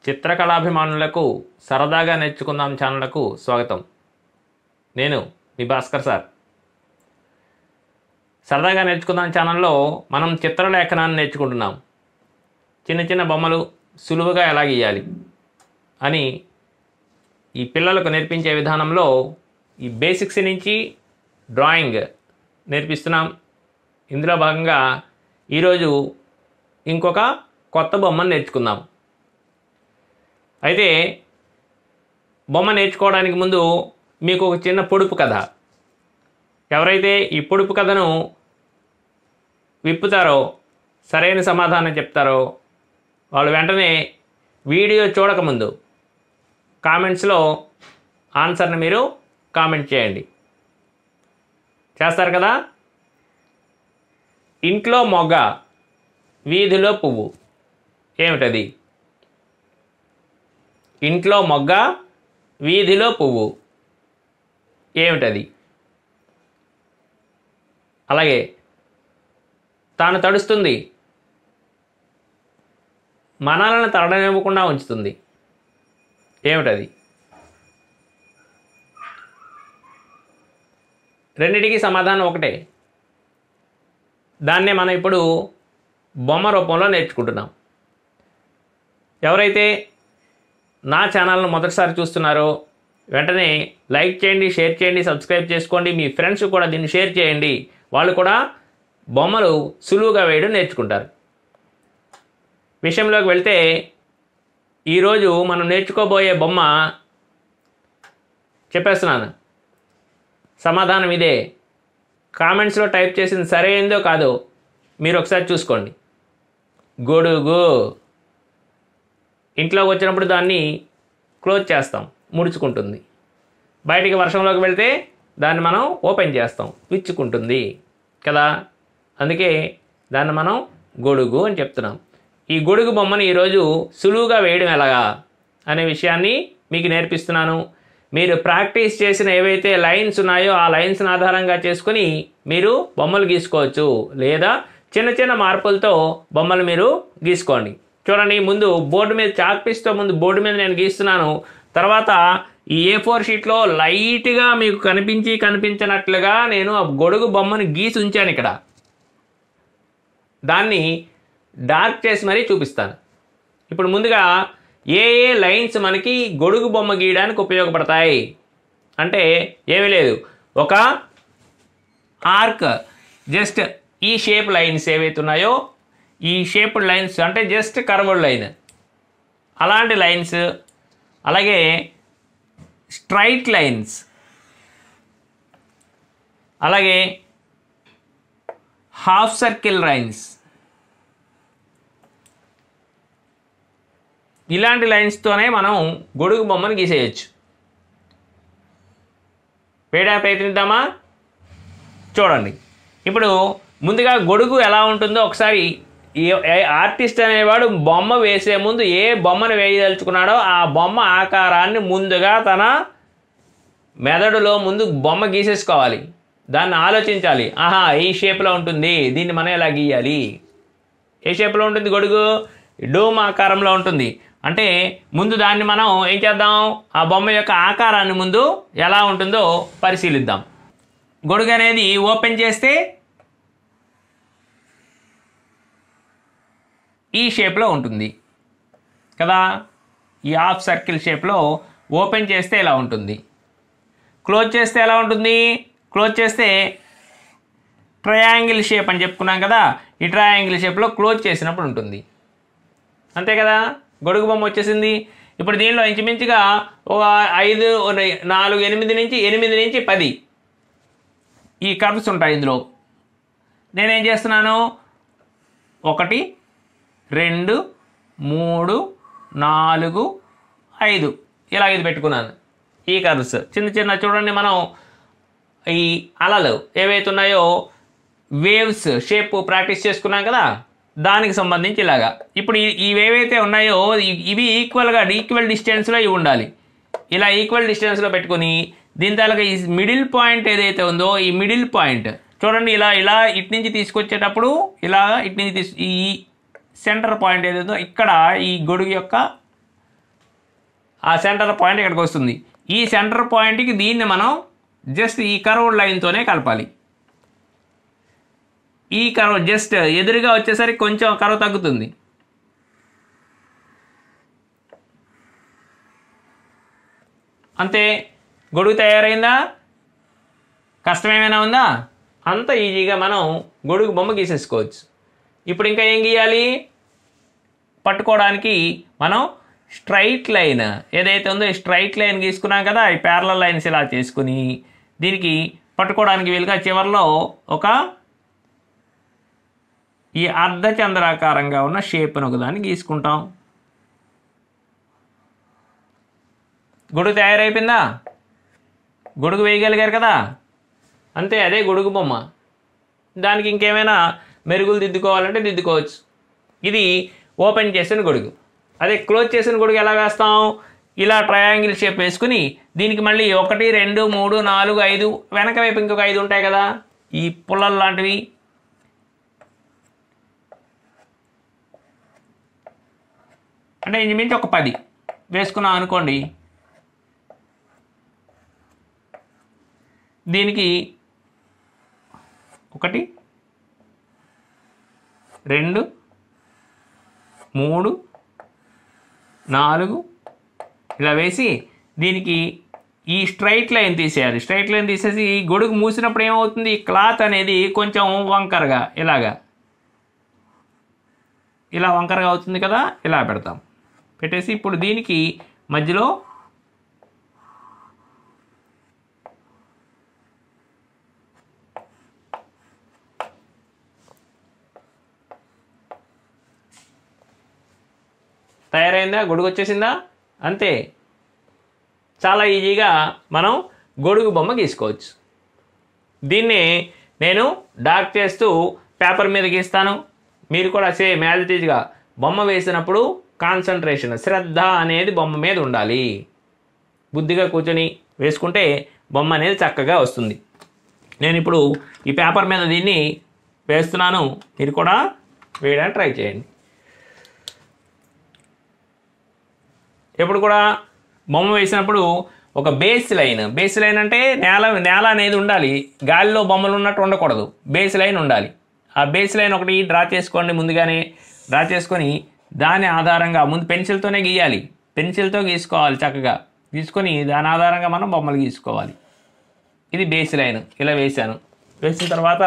చిత్రకళాభిమానులకు సరదాగా నేర్చుకుందాం ఛానళ్లకు స్వాగతం. నేను మీ భాస్కర్ సార్. సరదాగా నేర్చుకుందాం ఛానల్లో మనం చిత్రలేఖనాన్ని నేర్చుకుంటున్నాం. చిన్న చిన్న బొమ్మలు సులువుగా ఎలా గీయాలి అని ఈ పిల్లలకు నేర్పించే విధానంలో ఈ బేసిక్స్ నుంచి డ్రాయింగ్ నేర్పిస్తున్నాం. ఇందులో భాగంగా ఈరోజు ఇంకొక కొత్త బొమ్మను నేర్చుకుందాం. అయితే బొమ్మ నేర్చుకోవడానికి ముందు మీకు ఒక చిన్న పొడుపు కథ. ఎవరైతే ఈ పొడుపు కథను విప్పుతారో, సరైన సమాధానం చెప్తారో వాళ్ళు వెంటనే వీడియో చూడకముందు కామెంట్స్లో ఆన్సర్ని మీరు కామెంట్ చేయండి. చేస్తారు కదా? ఇంట్లో మొగ్గ, వీధిలో పువ్వు, ఏమిటది? ఇంట్లో మొగ్గ, వీధిలో పువ్వు, ఏమిటది? అలాగే తాను తడుస్తుంది, మనలను తడనివ్వకుండా ఉంచుతుంది, ఏమిటది? రెండిటికి సమాధానం ఒకటే. దాన్నే మనం ఇప్పుడు బొమ్మ రూపంలో నేర్చుకుంటున్నాం. ఎవరైతే నా ఛానల్ను మొదటిసారి చూస్తున్నారో వెంటనే లైక్ చేయండి, షేర్ చేయండి, సబ్స్క్రైబ్ చేసుకోండి. మీ ఫ్రెండ్స్ కూడా దీన్ని షేర్ చేయండి. వాళ్ళు కూడా బొమ్మలు సులువుగా వేయడం నేర్చుకుంటారు. విషయంలోకి వెళ్తే ఈరోజు మనం నేర్చుకోబోయే బొమ్మ చెప్పేస్తున్నాను. సమాధానం ఇదే. కామెంట్స్లో టైప్ చేసింది సరైందో కాదో మీరు ఒకసారి చూసుకోండి. గొడుగు. ఇంట్లోకి వచ్చినప్పుడు దాన్ని క్లోజ్ చేస్తాం, ముడుచుకుంటుంది. బయటికి వర్షంలోకి వెళ్తే దాన్ని మనం ఓపెన్ చేస్తాం, విచ్చుకుంటుంది కదా. అందుకే దాన్ని మనం గొడుగు అని చెప్తున్నాం. ఈ గొడుగు బొమ్మను ఈరోజు సులువుగా వేయడం ఎలాగా అనే విషయాన్ని మీకు నేర్పిస్తున్నాను. మీరు ప్రాక్టీస్ చేసిన ఏవైతే లైన్స్ ఉన్నాయో ఆ లైన్స్ని ఆధారంగా చేసుకుని మీరు బొమ్మలు గీసుకోవచ్చు, లేదా చిన్న చిన్న మార్పులతో బొమ్మలు మీరు గీసుకోండి. చూడండి, ముందు బోర్డు మీద చాక్ పీస్తో ముందు బోర్డు మీద నేను గీస్తున్నాను. తర్వాత ఈ A4 షీట్లో లైట్గా మీకు కనిపించినట్లుగా నేను ఆ గొడుగు బొమ్మను గీసి ఉంచాను. ఇక్కడ దాన్ని డార్క్ చేసి మరీ చూపిస్తాను. ఇప్పుడు ముందుగా ఏ లైన్స్ మనకి గొడుగు బొమ్మ గీయడానికి ఉపయోగపడతాయి అంటే ఏమీ లేదు, ఒక ఆర్క్, జస్ట్ ఈ షేప్ లైన్స్ ఏవైతే ఉన్నాయో ఈ షేప్డ్ లైన్స్ అంటే జస్ట్ కర్వ్డ్ లైన్, అలాంటి లైన్స్, అలాగే స్ట్రైట్ లైన్స్, అలాగే హాఫ్ సర్కిల్ లైన్స్, ఇలాంటి లైన్స్తోనే మనం గొడుగు బొమ్మను గీసేయచ్చు. వేయడానికి ప్రయత్నిద్దామా? చూడండి. ఇప్పుడు ముందుగా గొడుగు ఎలా ఉంటుందో ఒకసారి ఆర్టిస్ట్ అనేవాడు బొమ్మ వేసే ముందు ఏ బొమ్మను వేయదలుచుకున్నాడో ఆ బొమ్మ ఆకారాన్ని ముందుగా తన మెదడులో ముందు బొమ్మ గీసేసుకోవాలి. దాన్ని ఆలోచించాలి. ఆహా, ఈ షేప్లో ఉంటుంది, దీన్ని మనం ఎలా గీయాలి? ఏ షేప్లో ఉంటుంది గొడుగు? డోమ్ ఆకారంలో ఉంటుంది. అంటే ముందు దాన్ని మనం ఏం చేద్దాం, ఆ బొమ్మ యొక్క ఆకారాన్ని ముందు ఎలా ఉంటుందో పరిశీలిద్దాం. గొడుగు అనేది ఓపెన్ చేస్తే ఈ షేప్లో ఉంటుంది కదా. ఈ హాఫ్ సర్కిల్ షేప్లో ఓపెన్ చేస్తే ఎలా ఉంటుంది, క్లోజ్ చేస్తే ఎలా ఉంటుంది? క్లోజ్ చేస్తే ట్రయాంగిల్ షేప్ అని చెప్పుకున్నాం కదా. ఈ ట్రయాంగిల్ షేప్లో క్లోజ్ చేసినప్పుడు ఉంటుంది. అంతే కదా, గొడుగు బొమ్మ వచ్చేసింది. ఇప్పుడు దీనిలో ఇంచుమించుగా ఒక 5, 4, 8 నుంచి 10 ఈ కర్వ్స్ ఉంటాయి. ఇందులో నేనేం చేస్తున్నాను, 1, 2, 3, 4, 5 ఇలా ఇది పెట్టుకున్నాను. ఈ కర్వ్స్ చిన్న చిన్న చూడండి. మనం ఈ అలలు ఏవైతే ఉన్నాయో వేవ్స్ షేప్ ప్రాక్టీస్ చేసుకున్నాం కదా, దానికి సంబంధించి ఇలాగా. ఇప్పుడు ఇవేవైతే ఉన్నాయో ఇవి ఈక్వల్ డిస్టెన్స్లో ఇవి ఉండాలి. ఇలా ఈక్వల్ డిస్టెన్స్లో పెట్టుకుని దీని తాలూకా ఈ మిడిల్ పాయింట్ ఏదైతే ఉందో ఈ మిడిల్ పాయింట్ చూడండి, ఇలా ఇటు నుంచి తీసుకొచ్చేటప్పుడు ఇలా ఇటు నుంచి ఈ సెంటర్ పాయింట్ ఏదైతే ఇక్కడ ఈ గొడుగు యొక్క ఆ సెంటర్ పాయింట్ ఇక్కడికి వస్తుంది. ఈ సెంటర్ పాయింట్కి దీన్ని మనం జస్ట్ ఈ కర్వ్డ్ లైన్తోనే కలపాలి. ఈ కర్వ్ జస్ట్ ఎదురుగా వచ్చేసరికి కొంచెం కర్వ్ తగ్గుతుంది. అంతే, గొడుగు తయారైందా? కష్టమేమైనా ఉందా? అంత ఈజీగా మనం గొడుగు బొమ్మ గీసేసుకోవచ్చు. ఇప్పుడు ఇంకా ఏం గీయాలి? పట్టుకోవడానికి మనం స్ట్రైట్ లైన్ ఏదైతే ఉందో ఈ స్ట్రైట్ లైన్ గీసుకున్నాం కదా, ఈ ప్యారలల్ లైన్స్ ఇలా చేసుకుని దీనికి పట్టుకోవడానికి వీలుగా చివరిలో ఒక ఈ అర్ధచంద్రాకారంగా ఉన్న షేప్ను ఒకదాన్ని గీసుకుంటాం. గొడుగు తయారైపోయిందా? గొడుగు వేయగలిగారు కదా, అంతే, అదే గొడుగు బొమ్మ. దానికి ఇంకేమైనా మెరుగులు దిద్దుకోవాలంటే దిద్దుకోవచ్చు. ఇది ఓపెన్ చేసిన గొడుగు. అదే క్లోజ్ చేసిన గొడుగు ఎలా వేస్తాం? ఇలా ట్రయాంగిల్ షేప్ వేసుకుని దీనికి మళ్ళీ 1 2 3 4 5 వెనక వైపు ఇంకొక 5 ఉంటాయి కదా, ఈ పుల్లలు లాంటివి. అంటే ఇంచుమించు ఒక 10 వేసుకున్నాం అనుకోండి. దీనికి 1 2 3 4 ఇలా వేసి దీనికి ఈ స్ట్రైట్ లైన్ తీసేయాలి. స్ట్రైట్ లైన్ తీసేసి ఈ గొడుగు మూసినప్పుడు ఏమవుతుంది? క్లాత్ అనేది కొంచెం వంకరగా ఇలా వంకరగా అవుతుంది కదా, ఇలా పెడతాం. పెట్టేసి ఇప్పుడు దీనికి మధ్యలో తయారైందా? గొడుగు వచ్చేసిందా? అంతే, చాలా ఈజీగా మనం గొడుగు బొమ్మ గీసుకోవచ్చు. దీన్ని నేను డార్క్ చేస్తూ పేపర్ మీద గీస్తాను. మీరు కూడా సేమ్ యాజ్ ఇట్ ఈజ్గా బొమ్మ వేసినప్పుడు కాన్సన్ట్రేషన్, శ్రద్ధ అనేది బొమ్మ మీద ఉండాలి. బుద్ధిగా కూర్చొని వేసుకుంటే బొమ్మ అనేది చక్కగా వస్తుంది. నేను ఇప్పుడు ఈ పేపర్ మీద దీన్ని వేస్తున్నాను, మీరు కూడా వేయడానికి ట్రై చేయండి. ఎప్పుడు కూడా బొమ్మ వేసినప్పుడు ఒక బేస్ లైన్ అంటే నేల అనేది ఉండాలి, గాలిలో బొమ్మలు ఉన్నట్టు ఉండకూడదు, బేస్ లైన్ ఉండాలి. ఆ బేస్ లైన్ ఒకటి డ్రా చేసుకోండి, ముందుగానే డ్రా చేసుకొని దాని ఆధారంగా ముందు పెన్సిల్తోనే గీయాలి, పెన్సిల్తో గీసుకోవాలి. చక్కగా గీసుకొని దాని ఆధారంగా మనం బొమ్మలు గీసుకోవాలి. ఇది బేస్ లైన్, ఇలా వేసాను. వేసిన తర్వాత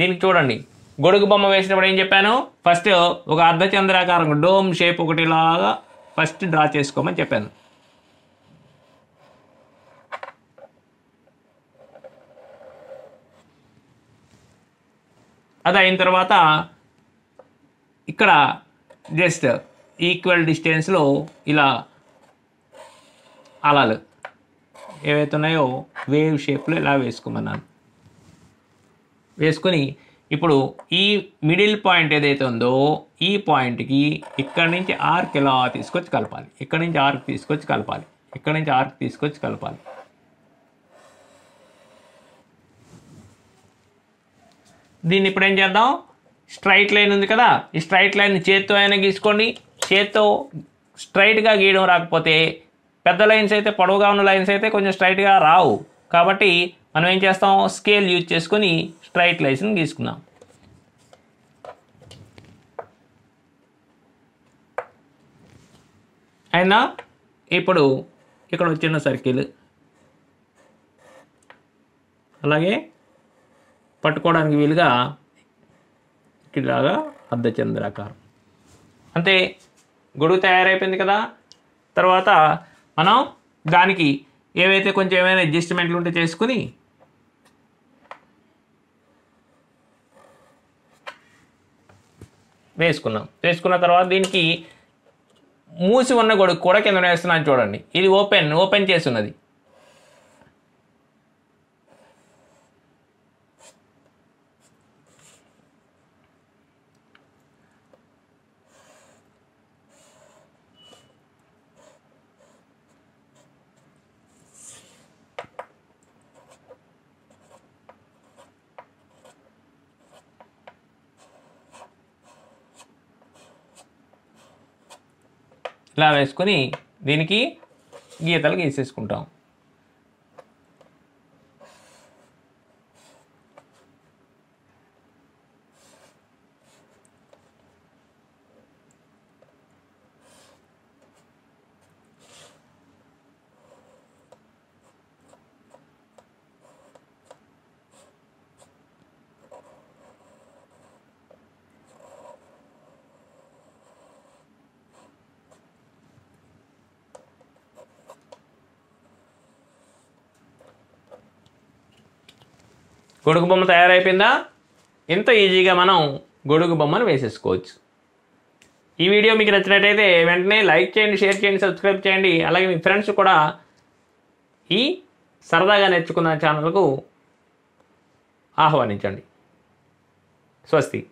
దీనికి చూడండి, గొడుగు బొమ్మ వేసినప్పుడు ఏం చెప్పాను? ఫస్ట్ ఒక అర్ధచంద్రాకారం డోమ్ షేప్ ఒకటిలాగా ఫస్ట్ డ్రా చేసుకోమని చెప్పాను. అది అయిన తర్వాత ఇక్కడ జస్ట్ ఈక్వల్ డిస్టెన్స్లో ఇలా అలలు ఏవైతే ఉన్నాయో వేవ్ షేప్లో ఇలా వేసుకోమన్నాను. వేసుకొని ఇప్పుడు ఈ మిడిల్ పాయింట్ ఏదైతే ఉందో ఈ పాయింట్కి ఇక్కడి నుంచి ఆర్క్ ఇలా తీసుకొచ్చి కలపాలి, ఇక్కడి నుంచి ఆర్క్ తీసుకొచ్చి కలపాలి, ఇక్కడి నుంచి ఆర్క్ తీసుకొచ్చి కలపాలి. దీన్ని ఇప్పుడు ఏం చేద్దాం? స్ట్రైట్ లైన్ ఉంది కదా, ఈ స్ట్రైట్ లైన్ చేత్తో అయినా గీసుకోండి. చేత్తో స్ట్రైట్గా గీయడం రాకపోతే, పెద్ద లైన్స్ అయితే, పొడవుగా ఉన్న లైన్స్ అయితే కొంచెం స్ట్రైట్గా రావు. కాబట్టి మనం ఏం చేస్తాం? స్కేల్ యూజ్ చేసుకొని స్ట్రైట్ లైన్స్ని గీసుకుందాం. అయినా ఇప్పుడు ఇక్కడ వచ్చిన సర్కిల్, అలాగే పట్టుకోవడానికి వీలుగా ఇలాగా అర్ధచంద్రాకారం. అంతే, గొడుగు తయారైపోయింది కదా. తర్వాత మనం దానికి ఏవైతే కొంచెం ఏమైనా అడ్జస్ట్మెంట్లు ఉంటే చేసుకుని వేసుకున్న తర్వాత దీనికి మూసి ఉన్న గొడుగు కూడా కింద వేస్తున్నాను చూడండి. ఇది ఓపెన్ చేసి ఉన్నది. ఇలా వేసుకొని దీనికి గీతలు గీసేసుకుంటాం. గొడుగు బొమ్మ తయారైపోయిందా? ఇంత ఈజీగా మనం గొడుగు బొమ్మను వేసేసుకోవచ్చు. ఈ వీడియో మీకు నచ్చినట్టయితే వెంటనే లైక్ చేయండి, షేర్ చేయండి, సబ్స్క్రైబ్ చేయండి. అలాగే మీ ఫ్రెండ్స్ కూడా ఈ సరదాగా నేర్చుకున్న ఛానల్కు ఆహ్వానించండి. స్వస్తి.